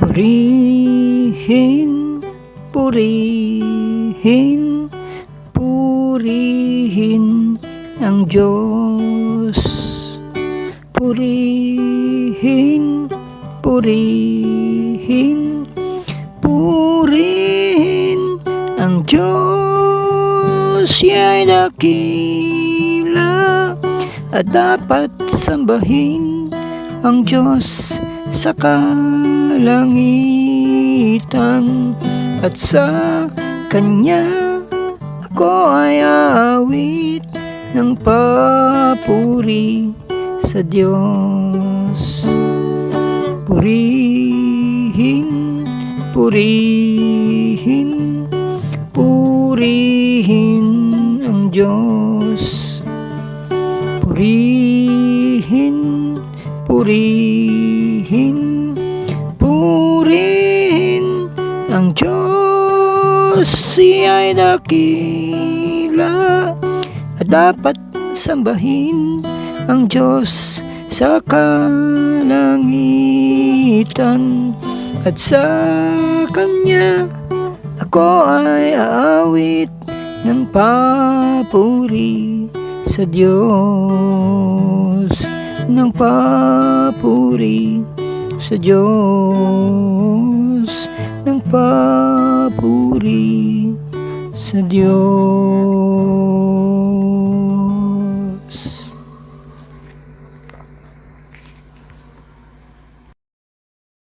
Purihin, purihin, purihin ang Diyos. Purihin, purihin, purihin ang Diyos. Siya'y dakila at dapat sambahin ang Diyos sa kalangitan, at sa Kanya ako ay aawit ng papuri sa Diyos. Purihin, purihin, purihin ang Diyos. Purihin, purihin, purihin ang Diyos. Siya'y dakila at dapat sambahin ang Diyos sa kalangitan, at sa Kanya ako ay aawit ng papuri sa Diyos, ng papuri sa Diyos, ng papuri sa Diyos.